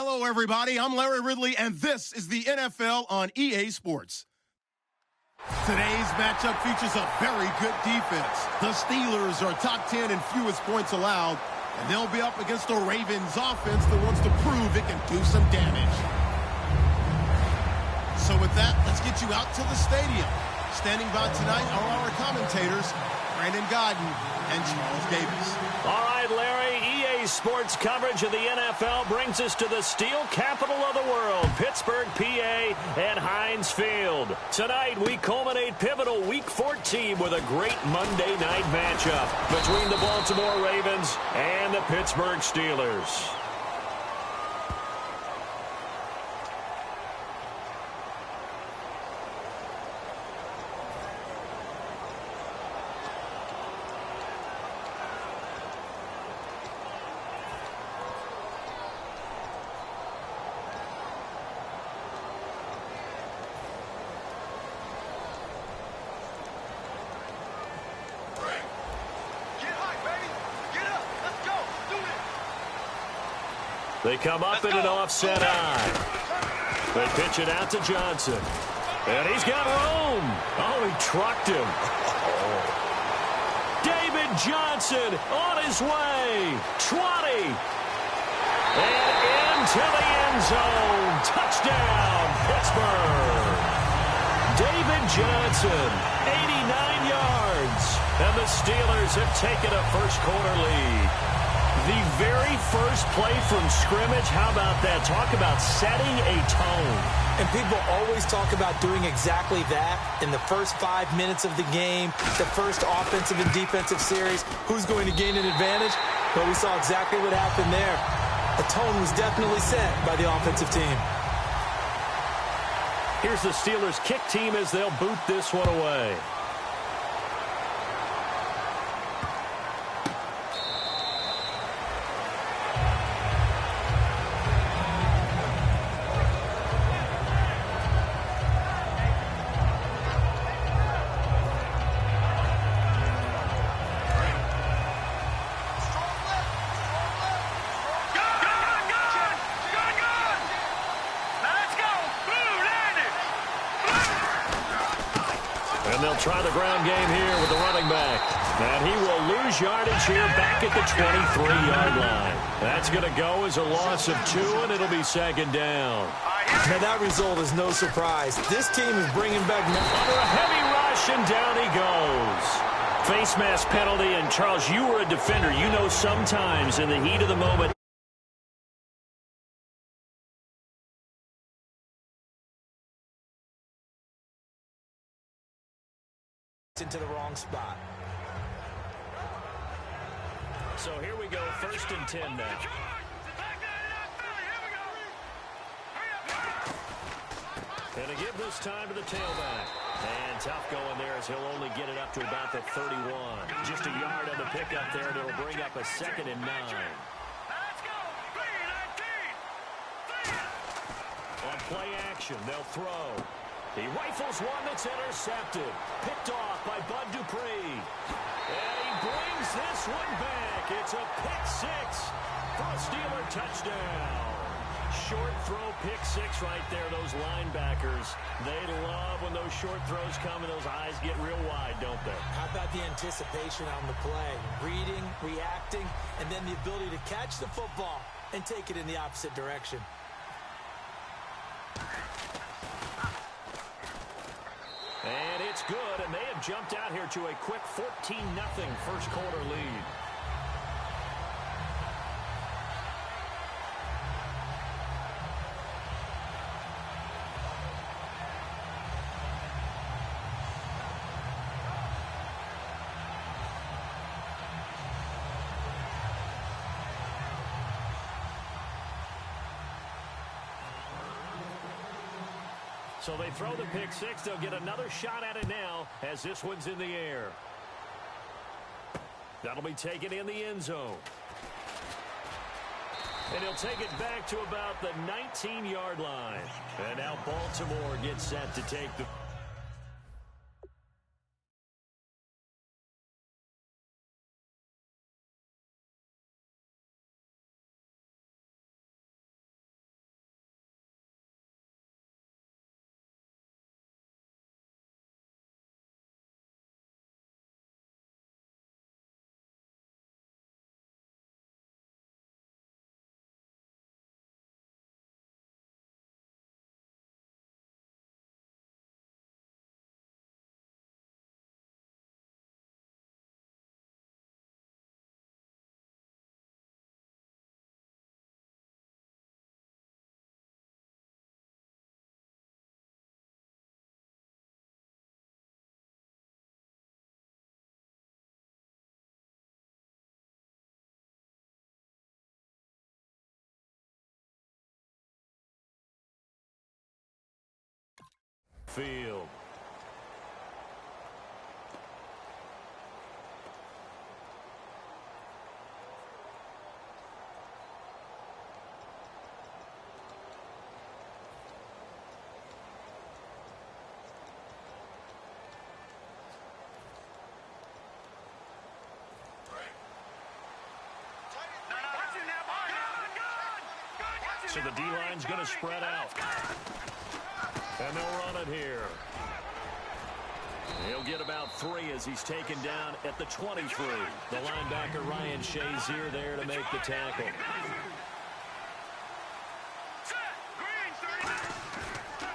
Hello, everybody. I'm Larry Ridley, and this is the NFL on EA Sports. Today's matchup features a very good defense. The Steelers are top 10 in fewest points allowed, and they'll be up against the Ravens offense that wants to prove it can do some damage. So with that, let's get you out to the stadium. Standing by tonight are our commentators, Brandon Godden and Charles Davis. All right, Larry, EA Sports coverage of the NFL brings us to the steel capital of the world, Pittsburgh, PA, and Heinz Field. Tonight, we culminate pivotal Week 14 with a great Monday night matchup between the Baltimore Ravens and the Pittsburgh Steelers. They come up in an offset eye. They pitch it out to Johnson. And he's got room. Oh, he trucked him. David Johnson on his way. 20. And into the end zone. Touchdown, Pittsburgh. David Johnson, 89 yards. And the Steelers have taken a first-quarter lead. The very first play from scrimmage, how about that? Talk about setting a tone. And people always talk about doing exactly that in the first 5 minutes of the game, the first offensive and defensive series. Who's going to gain an advantage? Well, we saw exactly what happened there. A tone was definitely set by the offensive team. Here's the Steelers kick team as they'll boot this one away. And they'll try the ground game here with the running back. And he will lose yardage here back at the 23-yard line. That's going to go as a loss of 2, and it'll be second down. Now, that result is no surprise. This team is bringing back... Under a heavy rush, and down he goes. Face mask penalty, and Charles, you were a defender. You know sometimes in the heat of the moment, into the wrong spot. So here we go, 1st and 10 now. And to give this time to the tailback. And tough going there as he'll only get it up to about the 31. Just a yard on the pickup there, and it'll bring up a 2nd and 9. On play action, they'll throw. He rifles one that's intercepted. Picked off by Bud Dupree. And he brings this one back. It's a pick 6 for a Steeler touchdown. Short throw, pick 6 right there. Those linebackers, they love when those short throws come and those eyes get real wide, don't they? How about the anticipation on the play? Reading, reacting, and then the ability to catch the football and take it in the opposite direction. And it's good, and they have jumped out here to a quick 14-0 first-quarter lead. So they throw the pick 6. They'll get another shot at it now as this one's in the air. That'll be taken in the end zone. And he'll take it back to about the 19-yard line. And now Baltimore gets set to take the... field. So the D-line's going to spread out. And they'll run it here. He'll get about 3 as he's taken down at the 23. The linebacker Ryan Shazier there to make the tackle.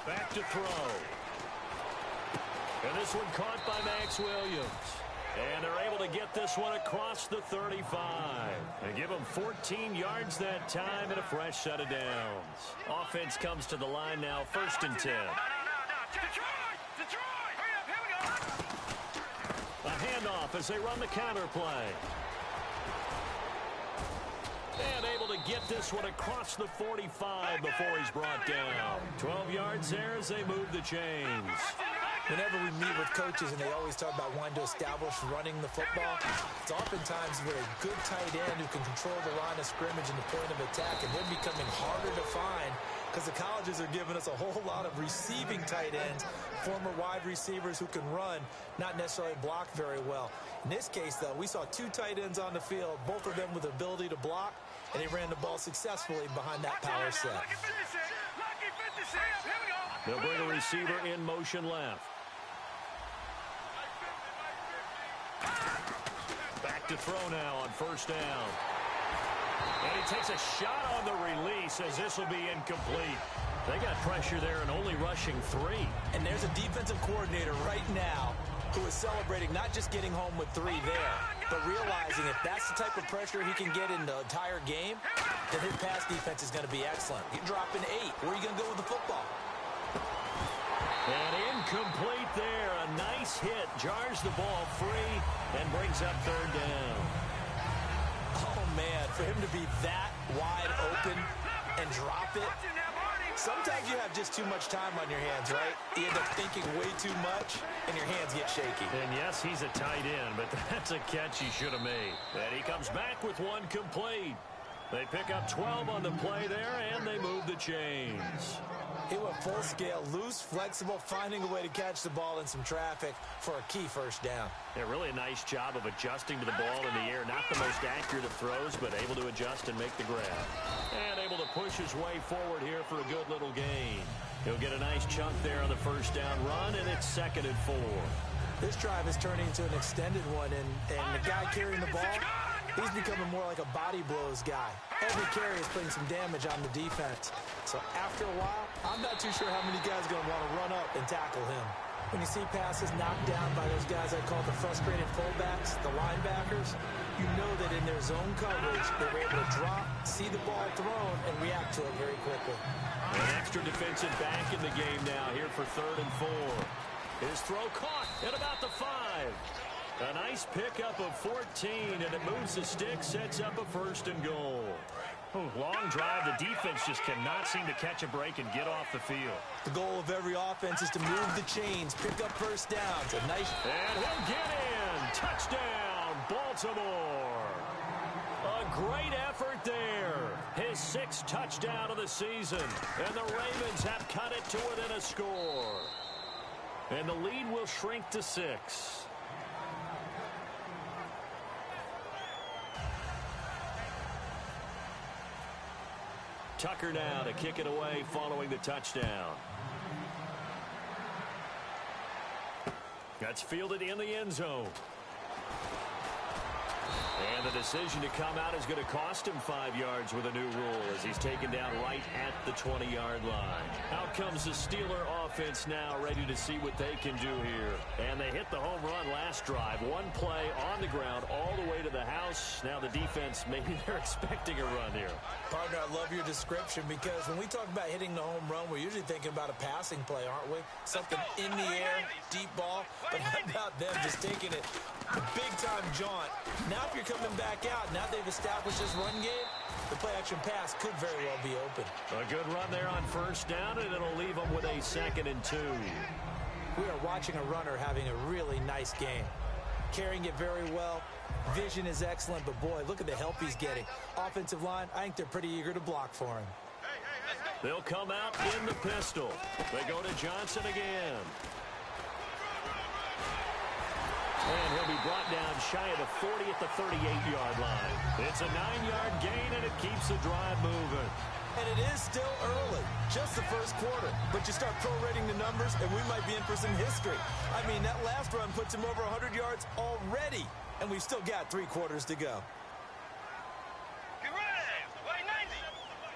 Back to throw. And this one caught by Max Williams. And they're able to get this one across the 35. They give him 14 yards that time and a fresh set of downs. Offense comes to the line now, 1st and 10. A handoff as they run the counter play. And able to get this one across the 45 before he's brought down. 12 yards there as they move the chains. Whenever we meet with coaches and they always talk about wanting to establish running the football, it's oftentimes with a good tight end who can control the line of scrimmage and the point of attack, and they're becoming harder to find because the colleges are giving us a whole lot of receiving tight ends, former wide receivers who can run, not necessarily block very well. In this case, though, we saw 2 tight ends on the field, both of them with the ability to block, and they ran the ball successfully behind that power set. They'll bring a receiver in motion left. Back to throw now on 1st down. And he takes a shot on the release as this will be incomplete. They got pressure there and only rushing 3. And there's a defensive coordinator right now who is celebrating not just getting home with 3 there, but realizing if that's the type of pressure he can get in the entire game, then his pass defense is going to be excellent. You're dropping 8. Where are you going to go with the football? And incomplete there. A nice hit. Jars the ball free and brings up 3rd down. Oh, man, for him to be that wide open and drop it. Sometimes you have just too much time on your hands, right? You end up thinking way too much, and your hands get shaky. And yes, he's a tight end, but that's a catch he should have made. And he comes back with 1 complete. They pick up 12 on the play there, and they move the chains. He went full scale, loose, flexible, finding a way to catch the ball in some traffic for a key 1st down. Yeah, really a nice job of adjusting to the ball in the air. Not the most accurate of throws, but able to adjust and make the grab. And able to push his way forward here for a good little gain. He'll get a nice chunk there on the 1st down run, and it's 2nd and 4. This drive is turning into an extended one, and the guy carrying the ball, he's becoming more like a body blows guy. Every carry is putting some damage on the defense. So after a while, I'm not too sure how many guys are going to want to run up and tackle him. When you see passes knocked down by those guys I call the frustrated fullbacks, the linebackers, you know that in their zone coverage, they were able to drop, see the ball thrown, and react to it very quickly. An extra defensive back in the game now here for 3rd and 4. His throw caught at about the 5. A nice pickup of 14, and it moves the stick, sets up a 1st and goal. Long drive. The defense just cannot seem to catch a break and get off the field. The goal of every offense is to move the chains, pick up 1st downs. A nice... And he'll get in. Touchdown, Baltimore. A great effort there. His 6th touchdown of the season. And the Ravens have cut it to within a score. And the lead will shrink to 6. Tucker now to kick it away following the touchdown. That's fielded in the end zone. And the decision to come out is going to cost him 5 yards with a new rule as he's taken down right at the 20-yard line. Out comes the Steeler offense now, ready to see what they can do here. And they hit the home run last drive. 1 play on the ground all the way to the house. Now the defense, maybe they're expecting a run here. Partner, I love your description because when we talk about hitting the home run, we're usually thinking about a passing play, aren't we? Something in the air, deep ball. But how about them just taking it a big-time jaunt? Now if you're coming back out, now they've established this run game, the play-action pass could very well be open. A good run there on 1st down, and it'll leave them with a 2nd and 2. We are watching a runner having a really nice game. Carrying it very well. Vision is excellent, but boy, look at the help he's getting. Offensive line, I think they're pretty eager to block for him. They'll come out in the pistol. They go to Johnson again. And he'll be brought down shy of the 40 at the 38-yard line. It's a 9-yard gain, and it keeps the drive moving. And it is still early, just the first quarter. But you start prorating the numbers, and we might be in for some history. I mean, that last run puts him over 100 yards already, and we've still got 3 quarters to go. Get ready! Wait, 90!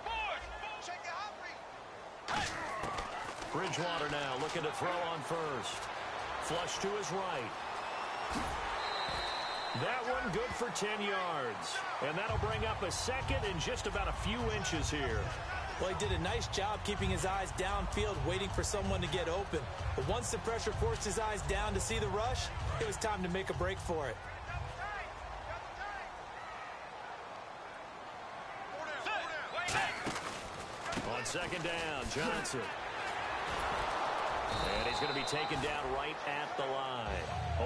Forward! Check it out, Bridgewater now looking to throw on first. Flush to his right. That one good for 10 yards. And that'll bring up a second and just about a few inches here. Well, he did a nice job keeping his eyes downfield, waiting for someone to get open. But once the pressure forced his eyes down to see the rush, it was time to make a break for it. On second down, Johnson. And he's going to be taken down right at the line.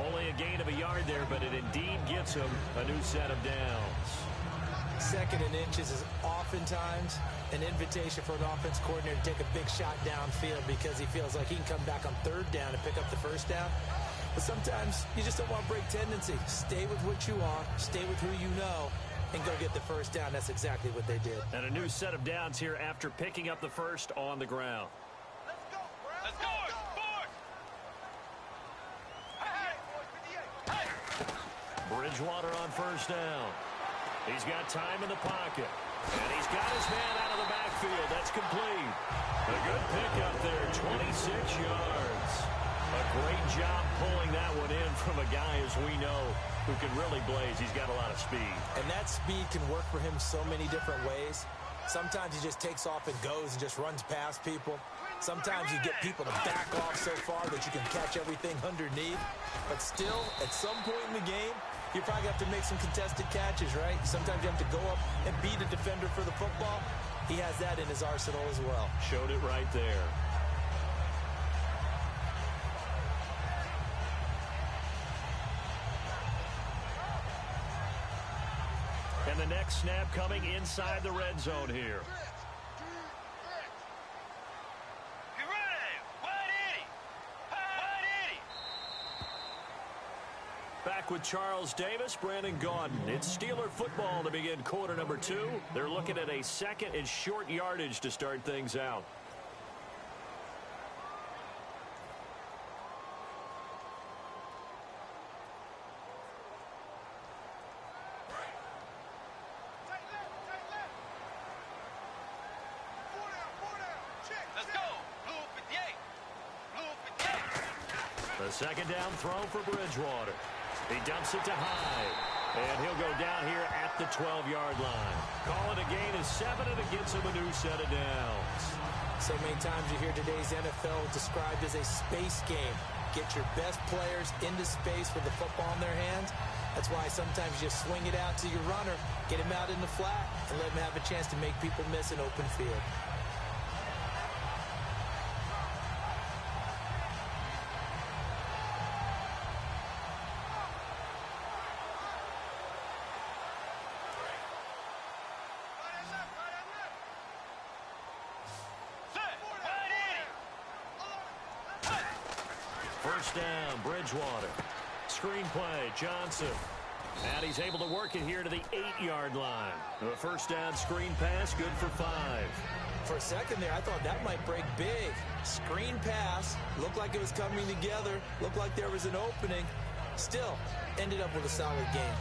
Only a gain of a yard there, but it indeed gets him a new set of downs. Second and inches is oftentimes an invitation for an offense coordinator to take a big shot downfield because he feels like he can come back on third down and pick up the first down. But sometimes you just don't want to break tendency. Stay with what you are, stay with who you know, and go get the first down. That's exactly what they did. And a new set of downs here after picking up the first on the ground. Let's go, Brown. Let's go! Bridgewater on first down. He's got time in the pocket. And he's got his man out of the backfield. That's complete. A good pickup there, 26 yards. A great job pulling that one in from a guy, as we know, who can really blaze. He's got a lot of speed. And that speed can work for him so many different ways. Sometimes he just takes off and goes and just runs past people. Sometimes you get people to back off so far that you can catch everything underneath. But still, at some point in the game, you probably have to make some contested catches, right? Sometimes you have to go up and beat a defender for the football. He has that in his arsenal as well. Showed it right there. And the next snap coming inside the red zone here. Back with Charles Davis, Brandon Gaudin. It's Steeler football to begin quarter number 2. They're looking at a second and short yardage to start things out. The second down throw for Bridgewater. He dumps it to Hyde. And he'll go down here at the 12-yard line. Call it a gain of 7, and it gets him a new set of downs. So many times you hear today's NFL described as a space game. Get your best players into space with the football in their hands. That's why sometimes you just swing it out to your runner, get him out in the flat, and let him have a chance to make people miss an open field. First down, Bridgewater. Screen play, Johnson. And he's able to work it here to the 8-yard line. The first down screen pass, good for 5. For a second there, I thought that might break big. Screen pass, looked like it was coming together, looked like there was an opening. Still, ended up with a solid game.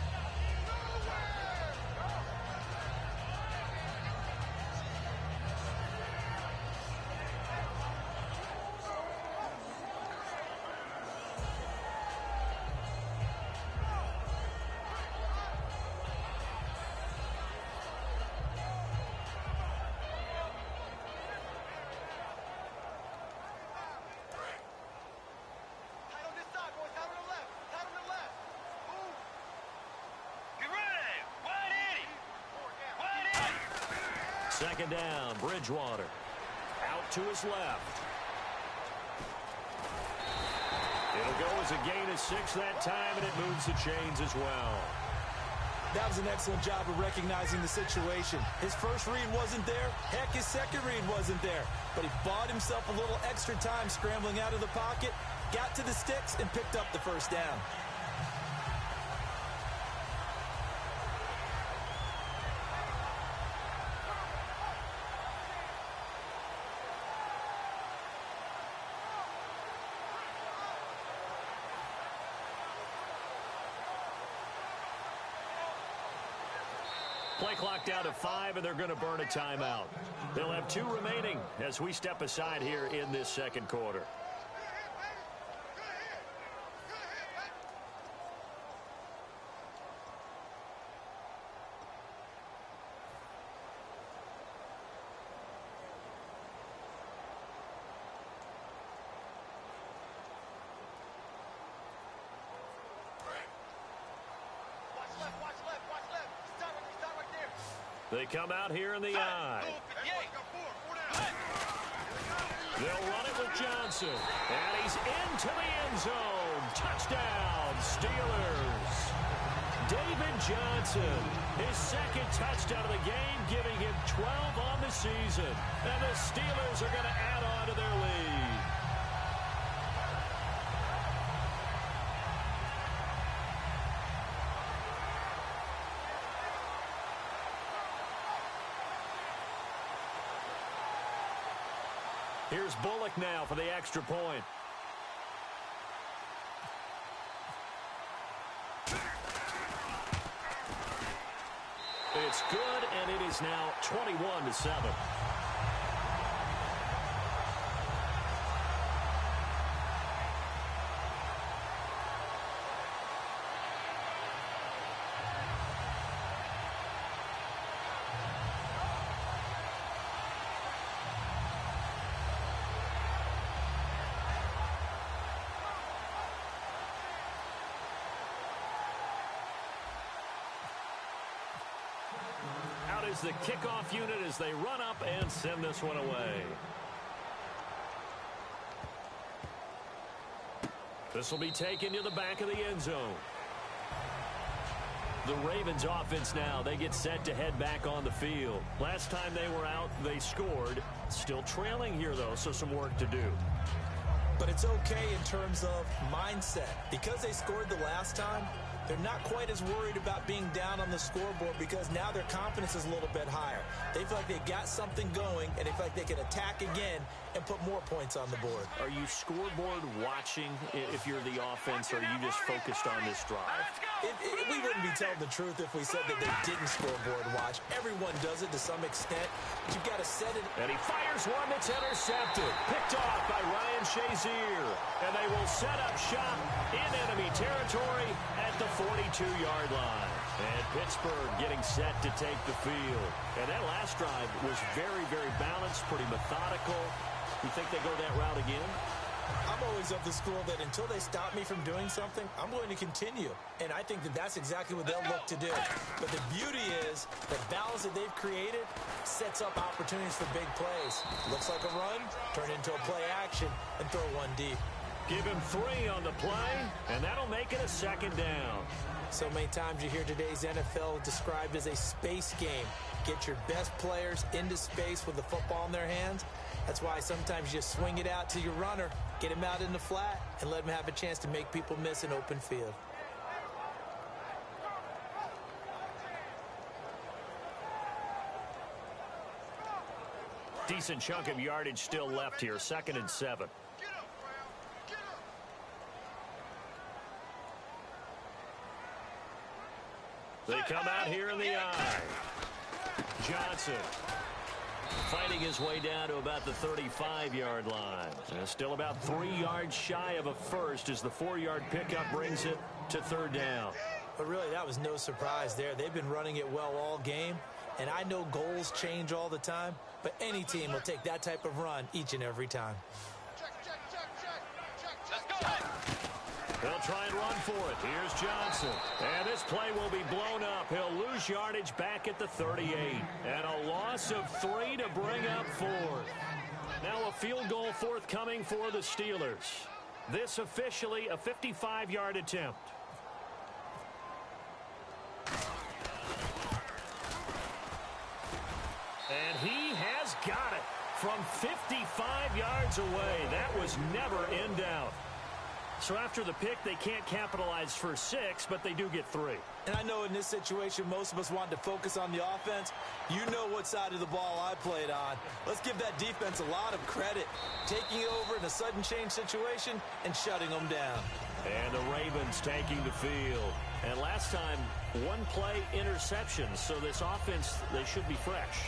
Second down, Bridgewater. Out to his left. Has a gain of 6 that time, and it moves the chains as well. That was an excellent job of recognizing the situation. His first read wasn't there. Heck, his second read wasn't there. But he bought himself a little extra time scrambling out of the pocket, got to the sticks, and picked up the first down. Play clock down to 5, and they're going to burn a timeout. They'll have 2 remaining as we step aside here in this second quarter. They come out here in the I. They'll run it with Johnson. And he's into the end zone. Touchdown, Steelers. David Johnson, his second touchdown of the game, giving him 12 on the season. And the Steelers are going to add on to their lead. Here's Bullock now for the extra point. It's good, and it is now 21-7. Is the kickoff unit as they run up and send this one away. This will be taken to the back of the end zone. The Ravens offense now, they get set to head back on the field. Last time they were out, they scored. Still trailing here, though, so some work to do. But it's okay in terms of mindset. Because they scored the last time, they're not quite as worried about being down on the scoreboard because now their confidence is a little bit higher. They feel like they got something going, and they feel like they can attack again and put more points on the board. Are you scoreboard watching if you're the offense, or are you just focused on this drive? We wouldn't be telling the truth if we said that they didn't scoreboard watch. Everyone does it to some extent, but you've got to set it. And he fires one that's intercepted. Picked off by Ryan Shazier. And they will set up shop in enemy territory at the 42-yard line. And Pittsburgh getting set to take the field. And that last drive was very, very balanced, pretty methodical. You think they go that route again? I'm always of the school that until they stop me from doing something, I'm going to continue. And I think that that's exactly what they'll look to do. But the beauty is the balance that they've created sets up opportunities for big plays. Looks like a run, turn into a play action, and throw one deep. Give him 3 on the play, and that'll make it a second down. So many times you hear today's NFL described as a space game. Get your best players into space with the football in their hands. That's why sometimes you swing it out to your runner, get him out in the flat, and let him have a chance to make people miss an open field. Decent chunk of yardage still left here, 2nd and 7. They come out here in the I. Johnson fighting his way down to about the 35-yard line. Still about 3 yards shy of a first as the 4-yard pickup brings it to 3rd down. But really, that was no surprise there. They've been running it well all game. And I know goals change all the time, but any team will take that type of run each and every time. They'll try and run for it. Here's Johnson. And this play will be blown up. He'll lose yardage back at the 38. And a loss of 3 to bring up 4. Now a field goal forthcoming for the Steelers. This officially a 55-yard attempt. And he has got it from 55 yards away. That was never in doubt. So after the pick, they can't capitalize for 6, but they do get 3. And I know in this situation, most of us wanted to focus on the offense. You know what side of the ball I played on. Let's give that defense a lot of credit. Taking it over in a sudden change situation and shutting them down. And the Ravens taking the field. And last time, one play interception. So this offense, they should be fresh.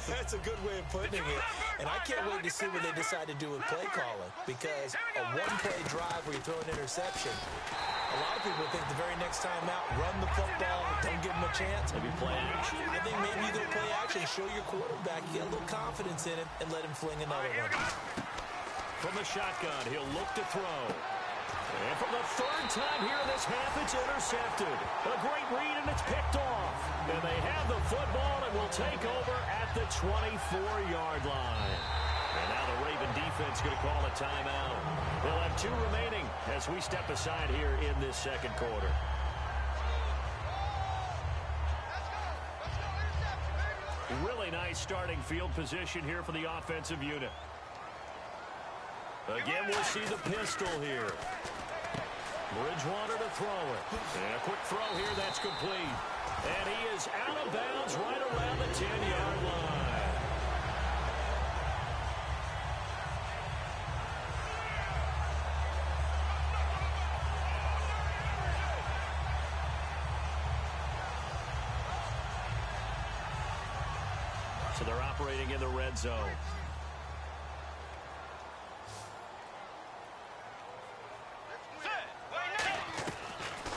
That's a good way of putting it. And I can't wait to see what they decide to do with play calling. Because a one-play drive where you throw an interception, a lot of people think the very next time out, run the football, don't give them a chance. Maybe play action. I think maybe you go play action, show your quarterback, get a little confidence in him, and let him fling another one. From the shotgun, he'll look to throw. And for the third time here in this half, it's intercepted. A great read, and it's picked off. And they have the football and will take over at the 24-yard line. And now the Raven defense going to call a timeout. They'll have 2 remaining as we step aside here in this second quarter. Really nice starting field position here for the offensive unit. Again, we'll see the pistol here. Bridgewater to throw it. And a quick throw here, that's complete. And he is out of bounds right around the 10-yard line. So they're operating in the red zone.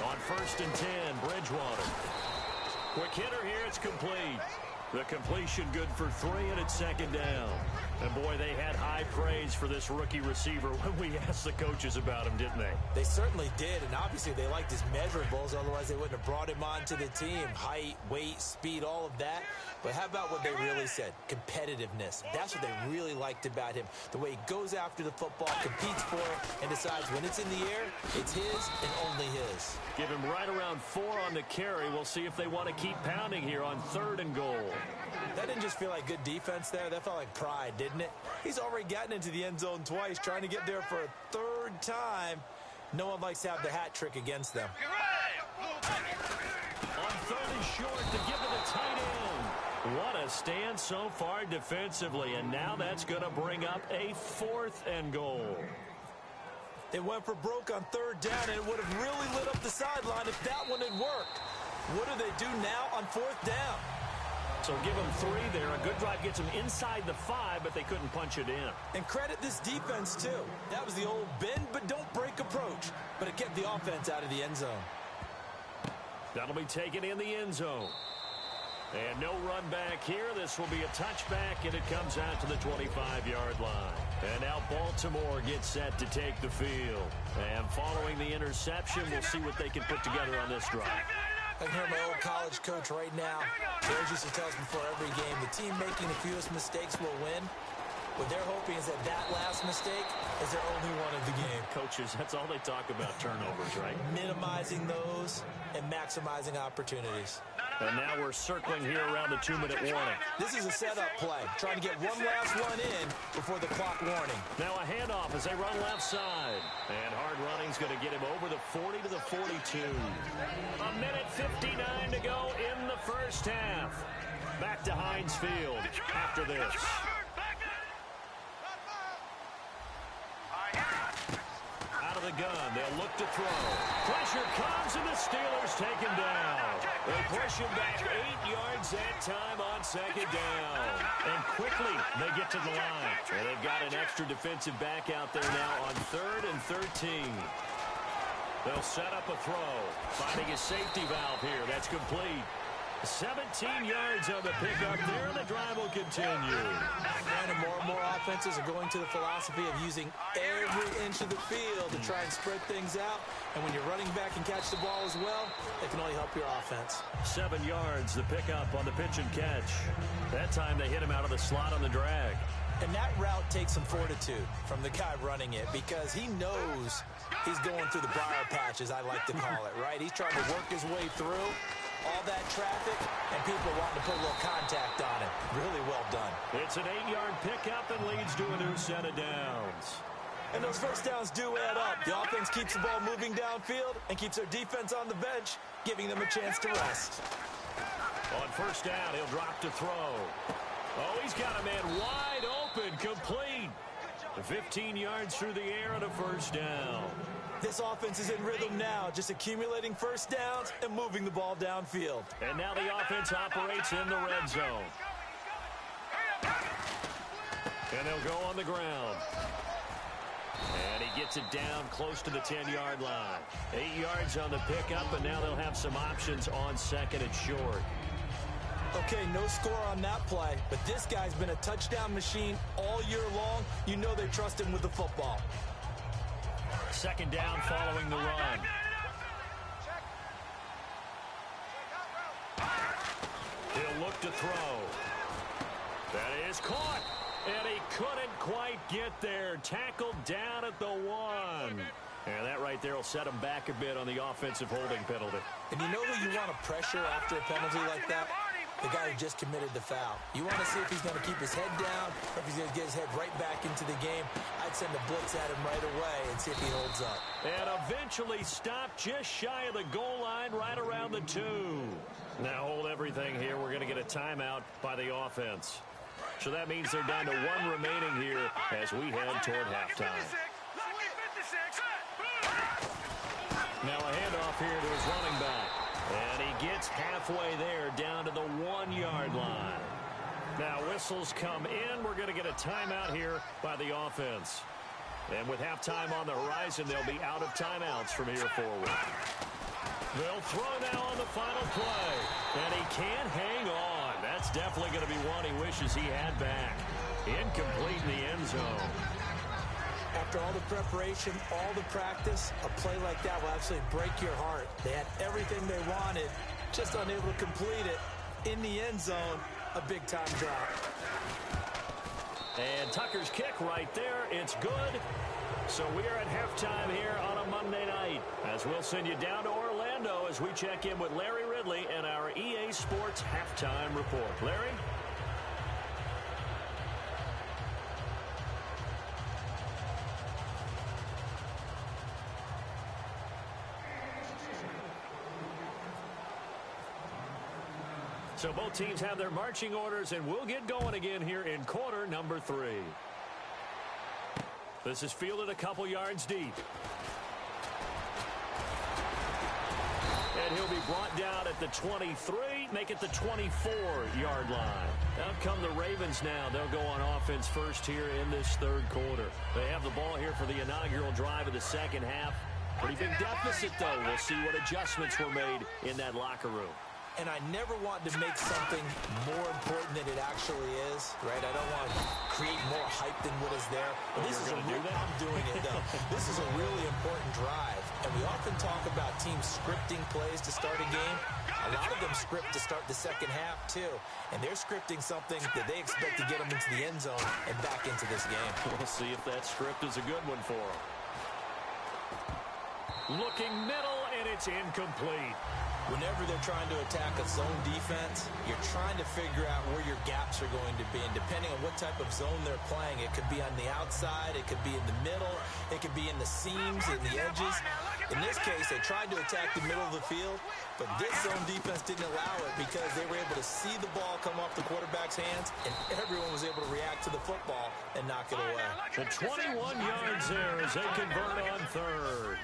On 1st and 10, Bridgewater. Quick hitter here, it's complete. The completion good for 3, and it's 2nd down. And boy, they had high praise for this rookie receiver when we asked the coaches about him, didn't they? They certainly did, and obviously they liked his measurables, otherwise they wouldn't have brought him onto the team. Height, weight, speed, all of that. But how about what they really said? Competitiveness. That's what they really liked about him. The way he goes after the football, competes for it, and decides when it's in the air, it's his and only his. Give him right around 4 on the carry. We'll see if they want to keep pounding here on 3rd and goal. That didn't just feel like good defense there. That felt like pride, didn't it? He's already gotten into the end zone twice, trying to get there for a 3rd time. No one likes to have the hat trick against them. On 3rd and short to give to the tight end. What a stand so far defensively, and now that's going to bring up a 4th and goal. They went for broke on 3rd down, and it would have really lit up the sideline if that one had worked. What do they do now on 4th down? So give them 3 there. A good drive gets them inside the 5, but they couldn't punch it in. And credit this defense, too. That was the old bend but don't break approach, but it kept the offense out of the end zone. That'll be taken in the end zone. And no run back here. This will be a touchback, and it comes out to the 25-yard line. And now Baltimore gets set to take the field. And following the interception, we'll see what they can put together on this drive. I can hear my old college coach right now. He always used to tell us before every game, the team making the fewest mistakes will win. What they're hoping is that last mistake is their only one of the game. Coaches, that's all they talk about, turnovers, right? Minimizing those and maximizing opportunities. And now we're circling here around the 2-minute warning. This is a setup play, trying to get one last one in before the clock warning. Now a handoff as they run left side. And hard running's going to get him over the 40 to the 42. A minute 59 to go in the first half. Back to Heinz Field after this. Out of the gun, they'll look to throw. Pressure comes, and the Steelers take him down. They push him back 8 yards that time on 2nd down. And quickly, they get to the line. And they've got an extra defensive back out there now on 3rd and 13. They'll set up a throw. Finding a safety valve here. That's complete. 17 yards on the pickup there, and the drive will continue. And more offenses are going to the philosophy of using every inch of the field to try and spread things out. And when you're running back and catch the ball as well, it can only help your offense. 7 yards, the pickup on the pitch and catch. That time they hit him out of the slot on the drag. And that route takes some fortitude from the guy running it because he knows he's going through the briar patch, as I like to call it, right? He's trying to work his way through all that traffic, and people wanting to put a little contact on it. Really well done. It's an 8-yard pickup and leads to a new set of downs. And those first downs do add up. The offense keeps the ball moving downfield and keeps their defense on the bench, giving them a chance to rest. On first down, he'll drop to throw. Oh, he's got a man wide open, complete. 15 yards through the air and a first down. This offense is in rhythm now, just accumulating first downs and moving the ball downfield. And now the offense operates in the red zone. And they'll go on the ground. And he gets it down close to the 10-yard line. 8 yards on the pickup, and now they'll have some options on second and short. Okay, no score on that play, but this guy's been a touchdown machine all year long. You know they trust him with the football. Second down following the run. He'll look to throw. That is caught, and he couldn't quite get there. Tackled down at the 1. And that right there will set him back a bit on the offensive holding penalty. And you know who you want to pressure after a penalty like that? The guy who just committed the foul. You want to see if he's going to keep his head down or if he's going to get his head right back into the game. I'd send a blitz at him right away and see if he holds up. And eventually stopped just shy of the goal line right around the 2. Now hold everything here. We're going to get a timeout by the offense. So that means they're down to 1 remaining here as we head toward halftime. Now a handoff here to his running back. And he gets halfway there down to the 1-yard line. Now whistles come in. We're going to get a timeout here by the offense. And with halftime on the horizon, they'll be out of timeouts from here forward. They'll throw now on the final play. And he can't hang on. That's definitely going to be one he wishes he had back. Incomplete in the end zone. After all the preparation, all the practice, a play like that will absolutely break your heart. They had everything they wanted, just unable to complete it. In the end zone, a big-time drop. And Tucker's kick right there. It's good. So we are at halftime here on a Monday night as we'll send you down to Orlando as we check in with Larry Ridley and our EA Sports Halftime Report. Larry? So both teams have their marching orders, and we'll get going again here in quarter number 3. This is fielded a couple yards deep. And he'll be brought down at the 23, make it the 24-yard line. Out come the Ravens now. They'll go on offense first here in this third quarter. They have the ball here for the inaugural drive of the second half. Pretty big deficit, though. We'll see what adjustments were made in that locker room. And I never want to make something more important than it actually is, right? I don't want to create more hype than what is there. But this is I'm doing it, though. This is a really important drive. And we often talk about teams scripting plays to start a game. A lot of them script to start the second half, too. And they're scripting something that they expect to get them into the end zone and back into this game. We'll see if that script is a good one for them. Looking middle, and it's incomplete. Whenever they're trying to attack a zone defense, you're trying to figure out where your gaps are going to be. And depending on what type of zone they're playing, it could be on the outside, it could be in the middle, it could be in the seams, in the edges. In this case, they tried to attack the middle of the field, but this zone defense didn't allow it because they were able to see the ball come off the quarterback's hands, and everyone was able to react to the football and knock it away. The 21 yards there as they convert on third.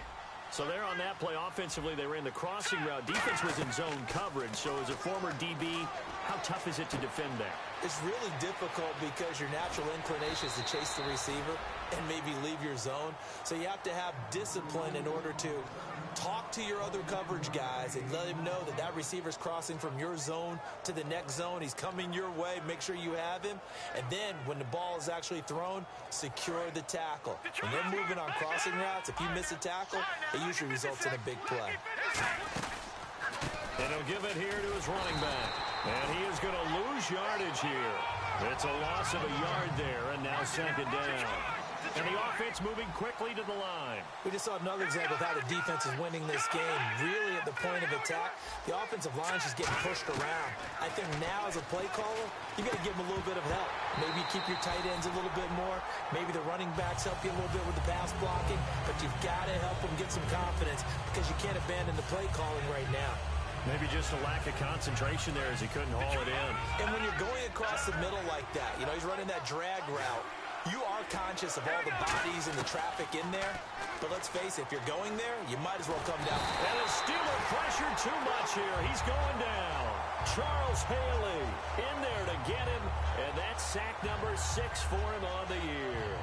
So there on that play, offensively, they ran the crossing route. Defense was in zone coverage. So as a former DB, how tough is it to defend that? It's really difficult because your natural inclination is to chase the receiver and maybe leave your zone. So you have to have discipline in order to talk to your other coverage guys and let them know that that receiver's crossing from your zone to the next zone. He's coming your way. Make sure you have him. And then when the ball is actually thrown, secure the tackle. When they're moving on crossing routes, if you miss a tackle, it usually results in a big play. And he'll give it here to his running back. And he is going to lose yardage here. It's a loss of a yard there, and now second down. And the offense moving quickly to the line. We just saw another example of how the defense is winning this game. Really at the point of attack, the offensive line is just getting pushed around. I think now as a play caller, you got to give them a little bit of help. Maybe keep your tight ends a little bit more. Maybe the running backs help you a little bit with the pass blocking. But you've got to help them get some confidence because you can't abandon the play calling right now. Maybe just a lack of concentration there as he couldn't haul it in. And when you're going across the middle like that, you know, he's running that drag route, you are conscious of all the bodies and the traffic in there. But let's face it, if you're going there, you might as well come down. And the Steeler pressured too much here. He's going down. Charles Haley in there to get him. And that's sack number 6 for him on the year.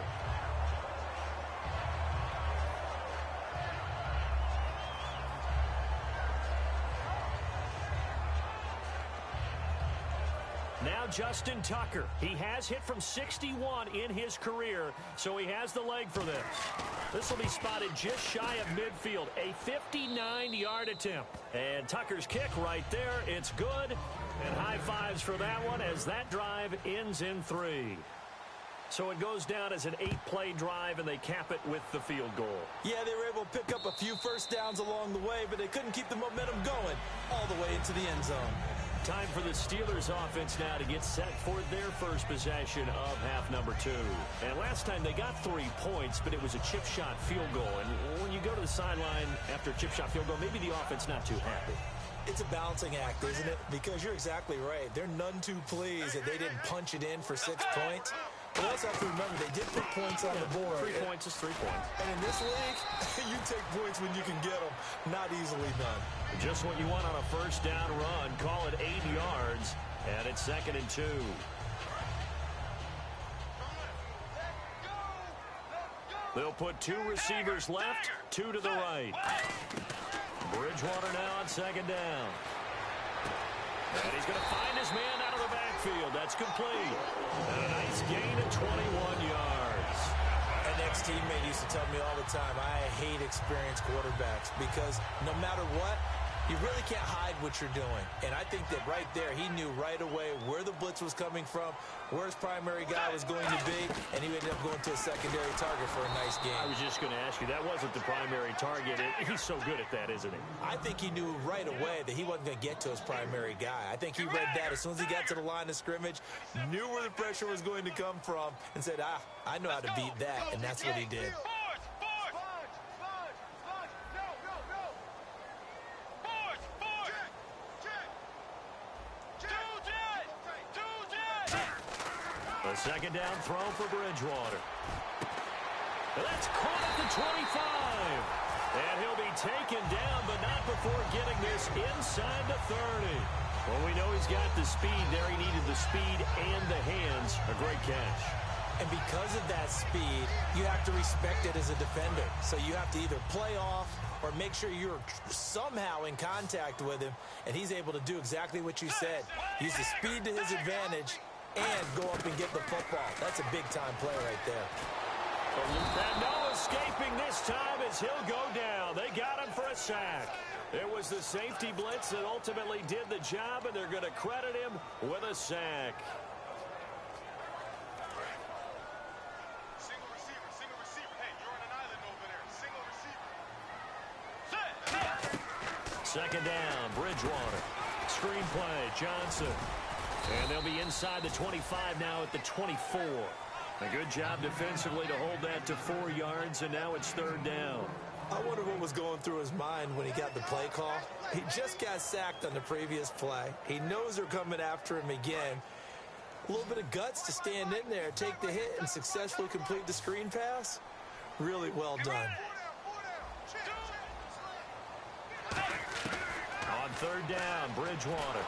Now Justin Tucker. He has hit from 61 in his career, so he has the leg for this. This will be spotted just shy of midfield, a 59-yard attempt. And Tucker's kick right there, it's good. And high fives for that one as that drive ends in 3. So it goes down as an 8-play drive, and they cap it with the field goal. Yeah, they were able to pick up a few first downs along the way, but they couldn't keep the momentum going all the way into the end zone. Time for the Steelers offense now to get set for their first possession of half number 2. And last time they got 3 points, but it was a chip shot field goal. And when you go to the sideline after a chip shot field goal, maybe the offense not too happy. It's a balancing act, isn't it? Because you're exactly right. They're none too pleased that they didn't punch it in for 6 points. But we also have to remember they did put points on the board. 3 points is 3 points. And in this league, you take points when you can get them. Not easily done. Just what you want on a first down run. Call it 8 yards. And it's 2nd and 2. They'll put 2 receivers left, 2 to the right. Bridgewater now on 2nd down. And he's going to find his man out of the backfield. That's complete. And a nice gain of 21 yards. An ex-teammate used to tell me all the time, I hate experienced quarterbacks because no matter what, you really can't hide what you're doing. And I think that right there, he knew right away where the blitz was coming from, where his primary guy was going to be, and he ended up going to a secondary target for a nice game. I was just going to ask you, that wasn't the primary target. He's so good at that, isn't he? I think he knew right away that he wasn't going to get to his primary guy. I think he read that as soon as he got to the line of scrimmage, knew where the pressure was going to come from, and said, I know how to beat that, and that's what he did. A second down throw for Bridgewater. That's caught at the 25. And he'll be taken down, but not before getting this inside the 30. Well, we know he's got the speed there. He needed the speed and the hands. A great catch. And because of that speed, you have to respect it as a defender. So you have to either play off or make sure you're somehow in contact with him. And he's able to do exactly what you said. Use the speed to his advantage and go up and get the football. That's a big-time play right there. And no escaping this time as he'll go down. They got him for a sack. It was the safety blitz that ultimately did the job, and they're going to credit him with a sack. Single receiver. Hey, you're on an island over there. Single receiver. Second down, Bridgewater. Screen play, Johnson. And they'll be inside the 25 now at the 24. A good job defensively to hold that to 4 yards, and now it's 3rd down. I wonder what was going through his mind when he got the play call. He just got sacked on the previous play. He knows they're coming after him again. A little bit of guts to stand in there, take the hit, and successfully complete the screen pass. Really well done. On 3rd down, Bridgewater.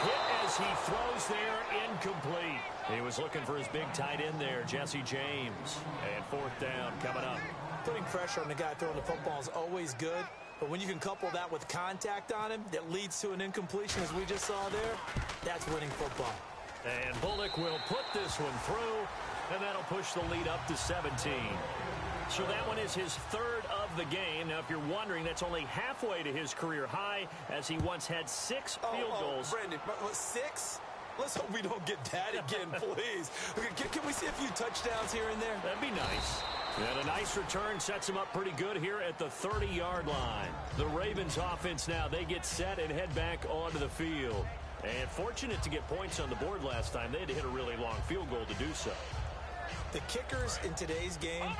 Hit as he throws there, incomplete. He was looking for his big tight end there, Jesse James. And 4th down coming up. Putting pressure on the guy throwing the football is always good, but when you can couple that with contact on him that leads to an incompletion as we just saw there, that's winning football. And Bullock will put this one through, and that'll push the lead up to 17. So that one is his 3rd of the game. Now, if you're wondering, that's only halfway to his career high, as he once had 6 field goals. Brandon, 6? Let's hope we don't get that again, please. Can we see a few touchdowns here and there? That'd be nice. And a nice return sets them up pretty good here at the 30-yard line. The Ravens offense now, they get set and head back onto the field. And fortunate to get points on the board last time. They had to hit a really long field goal to do so. The kickers in today's game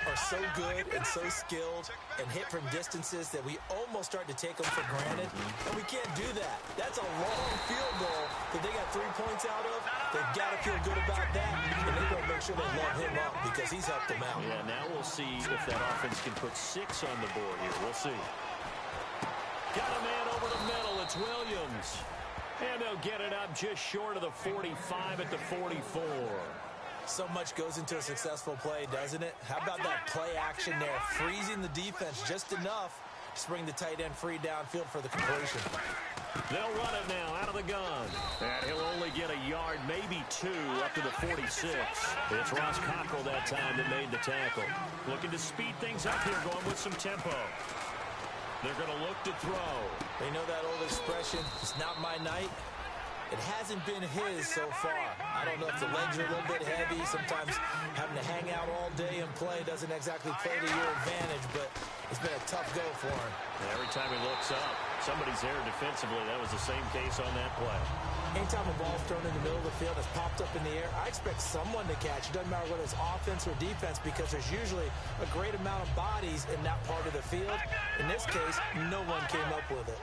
are so good and so skilled and hit from distances that we almost start to take them for granted. And we can't do that. That's a long field goal that they got 3 points out of. They've got to feel good about that. And they got to make sure they love him up because he's helped them out. Yeah, now we'll see if that offense can put 6 on the board here. We'll see. Got a man over the middle. It's Williams. And they'll get it up just short of the 45 at the 44. So much goes into a successful play, doesn't it? How about that play action there? Freezing the defense just enough to bring the tight end free downfield for the completion. They'll run it now out of the gun. And he'll only get a yard, maybe 2, up to the 46. It's Ross Cockrell that time that made the tackle. Looking to speed things up here, going with some tempo. They're going to look to throw. They know that old expression, it's not my night. It hasn't been his so far. I don't know if the legs are a little bit heavy. Sometimes having to hang out all day and play doesn't exactly play to your advantage, but it's been a tough go for him. And every time he looks up, somebody's there defensively. That was the same case on that play. Anytime a ball's thrown in the middle of the field, it's popped up in the air, I expect someone to catch. It doesn't matter whether it's offense or defense because there's usually a great amount of bodies in that part of the field. In this case, no one came up with it.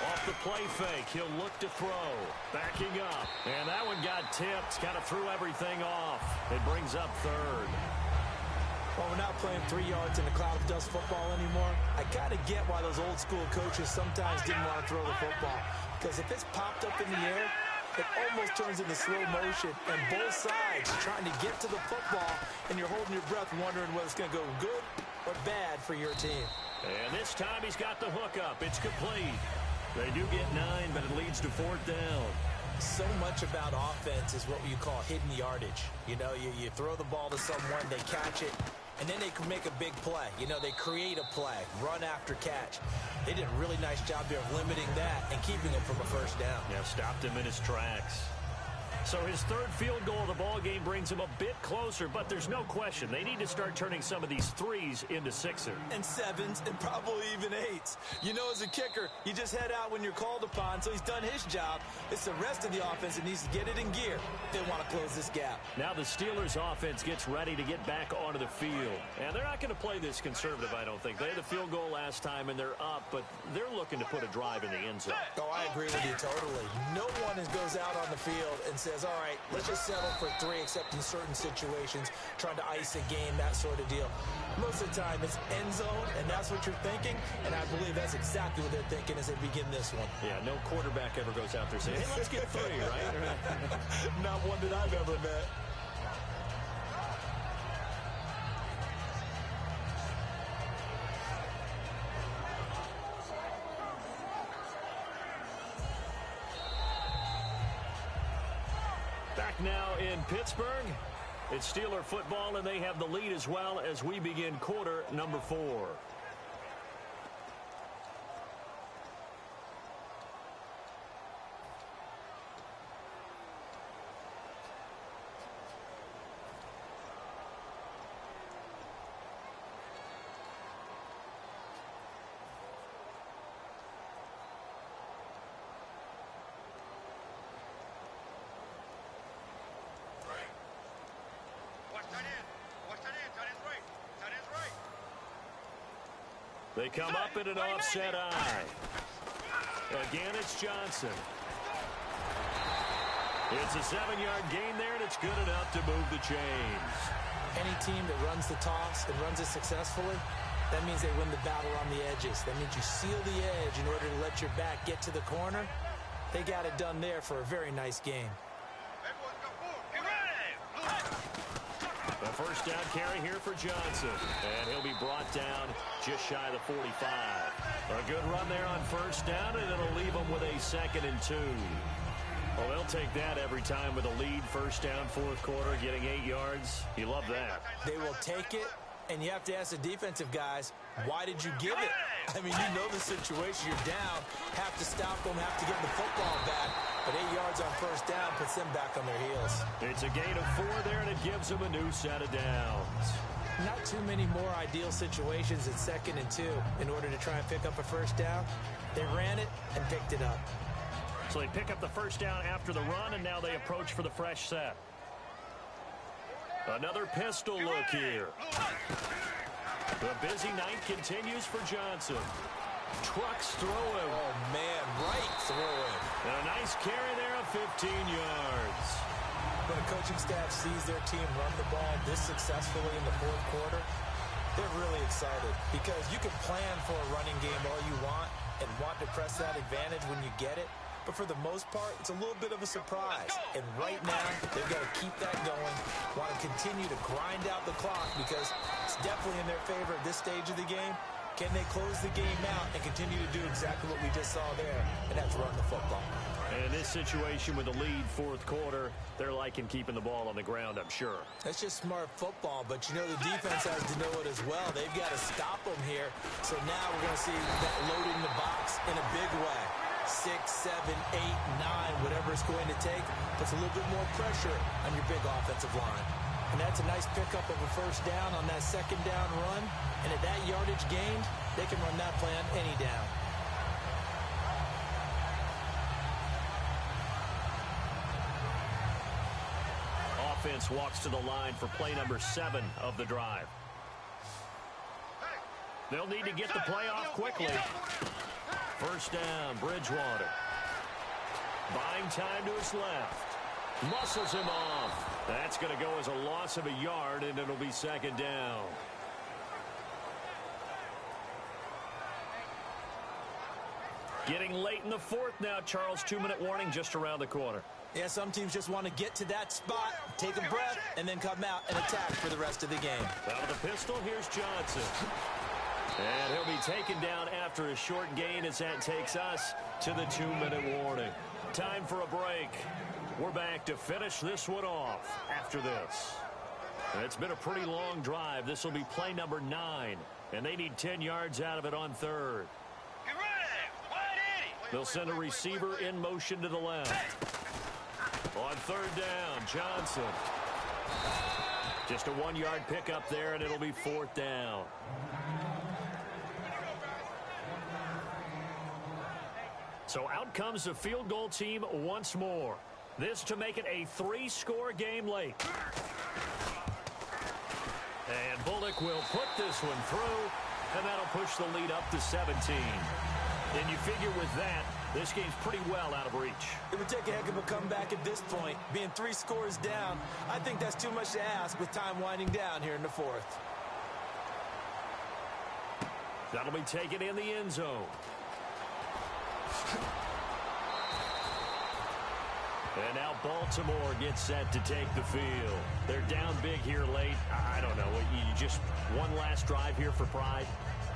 Off the play fake, he'll look to throw. Backing up. And that one got tipped. Kind of threw everything off. It brings up 3rd. Well, we're not playing 3 yards in a cloud of dust football anymore. I kind of get why those old school coaches sometimes didn't want to throw the football. Because if it's popped up in the air, it almost turns into slow motion. And both sides trying to get to the football, and you're holding your breath wondering whether it's going to go good or bad for your team. And this time he's got the hook up. It's complete. They do get 9, but it leads to 4th down. So much about offense is what you call hidden yardage. You know, you throw the ball to someone, they catch it, and then they can make a big play. You know, they create a play, run after catch. They did a really nice job there of limiting that and keeping him from a 1st down. Yeah, stopped him in his tracks. So his 3rd field goal of the ball game brings him a bit closer, but there's no question they need to start turning some of these 3s into 6er. And 7s and probably even 8s. You know, as a kicker, you just head out when you're called upon, so he's done his job. It's the rest of the offense that needs to get it in gear if they want to close this gap. Now the Steelers offense gets ready to get back onto the field. And they're not going to play this conservative, I don't think. They had the field goal last time, and they're up, but they're looking to put a drive in the end zone. Oh, I agree with you totally. No one goes out on the field and says, all right, let's just settle for 3, except in certain situations, trying to ice a game, that sort of deal. Most of the time, it's end zone, and that's what you're thinking, and I believe that's exactly what they're thinking as they begin this one. Yeah, no quarterback ever goes out there saying, hey, let's get 3, right? Not one that I've ever met. Back now in Pittsburgh, it's Steeler football, and they have the lead as well as we begin quarter number 4. They come up in an offset eye. Again, it's Johnson. It's a 7-yard gain there, and it's good enough to move the chains. Any team that runs the toss and runs it successfully, that means they win the battle on the edges. That means you seal the edge in order to let your back get to the corner. They got it done there for a very nice game. The first down carry here for Johnson. And he'll be brought down just shy of the 45. A good run there on first down, and it'll leave them with a 2nd and 2. Well, they'll take that every time with a lead, first down, 4th quarter, getting 8 yards. You love that. They will take it, And you have to ask the defensive guys, why did you give it? I mean, you know the situation. You're down, have to stop them, have to get the football back. But 8 yards on first down puts them back on their heels. It's a gain of 4 there, and it gives them a new set of downs. Not too many more ideal situations at 2nd and 2 in order to try and pick up a first down. They ran it and picked it up. So they pick up the first down after the run, and now they approach for the fresh set. Another pistol look here. The busy night continues for Johnson. Trucks throwing. Oh, man, right throwing. And a nice carry there of 15 yards. When a coaching staff sees their team run the ball this successfully in the fourth quarter, they're really excited because you can plan for a running game all you want and want to press that advantage when you get it. But for the most part, it's a little bit of a surprise. And right now, they've got to keep that going, want to continue to grind out the clock because it's definitely in their favor at this stage of the game. Can they close the game out and continue to do exactly what we just saw there, and that's run the football? And in this situation with the lead fourth quarter, they're liking keeping the ball on the ground, I'm sure. That's just smart football, but you know the defense has to know it as well. They've got to stop them here. So now we're going to see that loading the box in a big way. 6, 7, 8, 9, whatever it's going to take, puts a little bit more pressure on your big offensive line. And that's a nice pickup of a first down on that second down run. And at that yardage gained, they can run that play on any down. Offense walks to the line for play number 7 of the drive. They'll need to get the play off quickly. First down, Bridgewater. Buying time to his left. Muscles him off. That's going to go as a loss of a yard, and it'll be second down. Getting late in the fourth now, Charles. 2-minute warning just around the corner. Yeah, some teams just want to get to that spot, take a breath, and then come out and attack for the rest of the game. Out of the pistol, here's Johnson. And he'll be taken down after a short gain as that takes us to the 2-minute warning. Time for a break. We're back to finish this one off after this. It's been a pretty long drive. This will be play number 9, and they need 10 yards out of it on third. Get ready. 180. They'll send a receiver in motion to the left. On third down, Johnson. Just a 1-yard pickup there, and it'll be fourth down. So out comes the field goal team once more. This to make it a 3-score game late. And Bullock will put this one through, and that'll push the lead up to 17. And you figure with that, this game's pretty well out of reach. It would take a heck of a comeback at this point. Being 3 scores down, I think that's too much to ask with time winding down here in the fourth. That'll be taken in the end zone. And now Baltimore gets set to take the field. They're down big here late. I don't know. You just one last drive here for pride?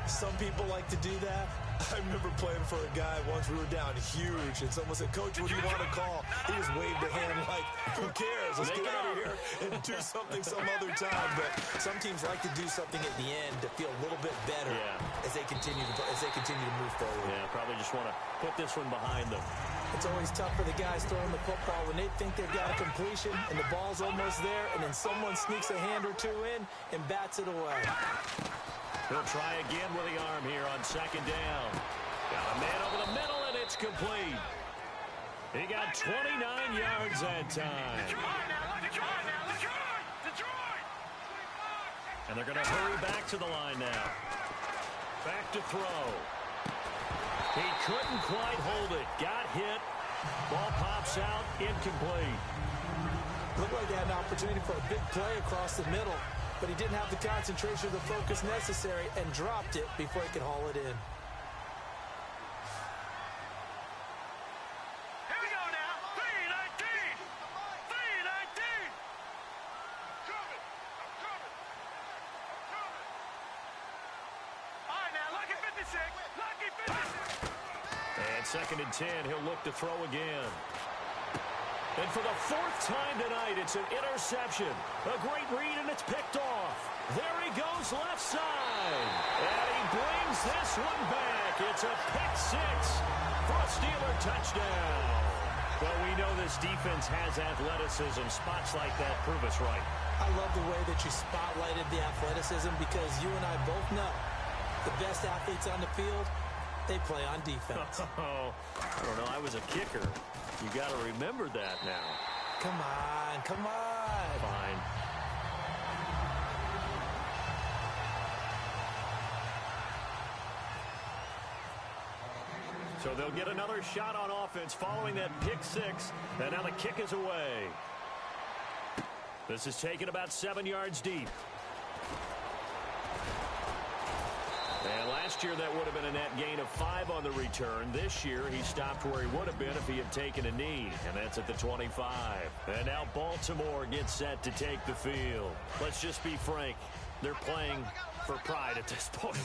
Some people like to do that. I remember playing for a guy once. We were down huge, and someone said, "Coach, what do you want to call?" He just waved a hand like, "Who cares? Let's get out of here and do something some other time." But some teams like to do something at the end to feel a little bit better as they continue to move forward. Yeah, probably just want to put this one behind them. It's always tough for the guys throwing the football when they think they've got a completion and the ball's almost there, and then someone sneaks a hand or two in and bats it away. He'll try again with the arm here on second down. Got a man over the middle, and it's complete. He got 29 yards that time. And they're going to hurry back to the line now. Back to throw. He couldn't quite hold it. Got hit. Ball pops out. Incomplete. Looked like they had an opportunity for a big play across the middle, but he didn't have the concentration or the focus necessary and dropped it before he could haul it in. Here we go now. 3-19. 3-19. Coming. I'm coming. All right, now, lucky 56. Lucky 56. And second and 10, he'll look to throw again. And for the fourth time tonight, it's an interception. A great read, and it's picked off. There he goes left side. And he brings this one back. It's a pick six for a Steeler touchdown. Well, we know this defense has athleticism. Spots like that prove us right. I love the way that you spotlighted the athleticism because you and I both know the best athletes on the field, they play on defense. Oh, I don't know. I was a kicker. You got to remember that now. Come on, come on. Fine. So they'll get another shot on offense following that pick six. And now the kick is away. This is taken about 7 yards deep. And last year that would have been a net gain of 5 on the return. This year he stopped where he would have been if he had taken a knee. And that's at the 25. And now Baltimore gets set to take the field. Let's just be frank. They're playing for pride at this point.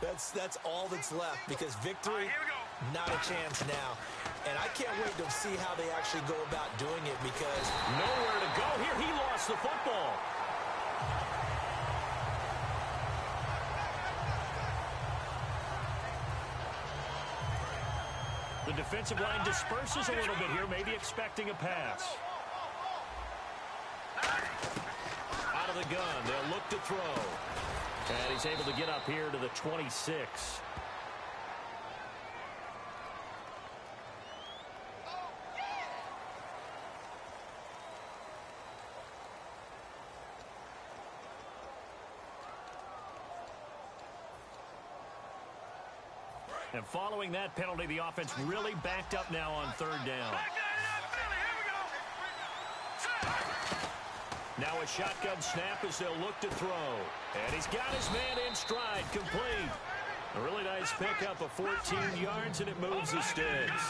That's all that's left because victory, not a chance now. And I can't wait to see how they actually go about doing it because nowhere to go here. He lost the football. The defensive line disperses a little bit here, maybe expecting a pass. Out of the gun, they'll look to throw. And he's able to get up here to the 26. And following that penalty, the offense really backed up now on third down. Now a shotgun snap as they'll look to throw. And he's got his man in stride, complete. A really nice pickup of 14 yards, and it moves the sticks.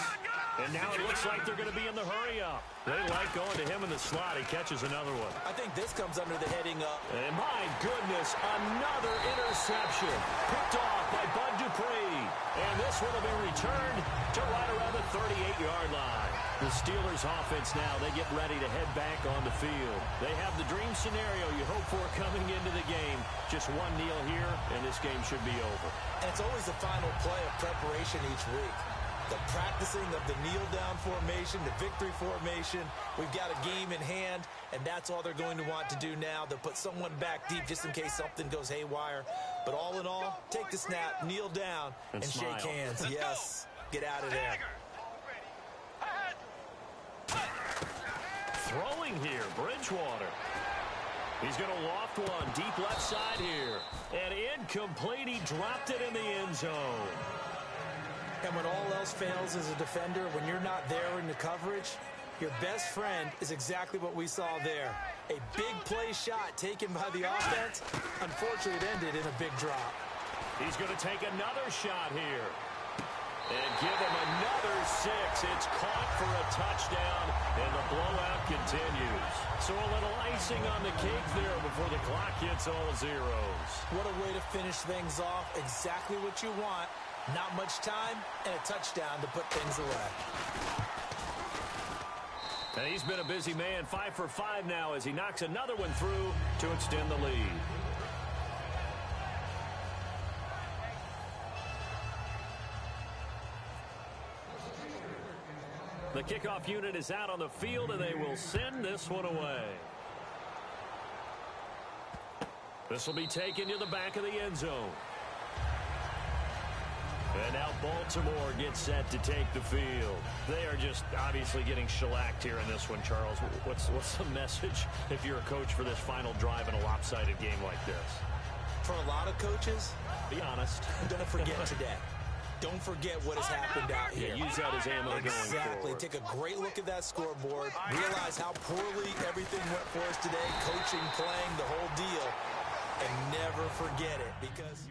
And now it looks like they're going to be in the hurry-up. They like going to him in the slot. He catches another one. I think this comes under the heading of... And my goodness, another interception. Picked off by Bud Dupree. And this one will be returned to right around the 38-yard line. The Steelers offense now, they get ready to head back on the field. They have the dream scenario you hope for coming into the game. Just one kneel here, and this game should be over. And it's always the final play of preparation each week. The practicing of the kneel-down formation, the victory formation. We've got a game in hand, and that's all they're going to want to do now. They'll put someone back deep just in case something goes haywire. But all in all, take the snap, kneel down, and shake hands. Yes, get out of there. Throwing here, Bridgewater. He's going to loft one deep left side here. And incomplete, he dropped it in the end zone. And when all else fails as a defender, when you're not there in the coverage, your best friend is exactly what we saw there. A big play shot taken by the offense. Unfortunately, it ended in a big drop. He's going to take another shot here. And give him another 6. It's caught for a touchdown, and the blowout continues. So a little icing on the cake there before the clock hits all zeros. What a way to finish things off. Exactly what you want. Not much time and a touchdown to put things away. And he's been a busy man, 5 for 5 now as he knocks another one through to extend the lead. The kickoff unit is out on the field, and they will send this one away. This will be taken to the back of the end zone. And now Baltimore gets set to take the field. They are just obviously getting shellacked here in this one, Charles. What's the message if you're a coach for this final drive in a lopsided game like this? For a lot of coaches, be honest. Don't forget today. Don't forget what has happened out here. Yeah, use that as ammo going forward. Exactly. Take a great look at that scoreboard. Realize how poorly everything went for us today. Coaching, playing, the whole deal. And never forget it because...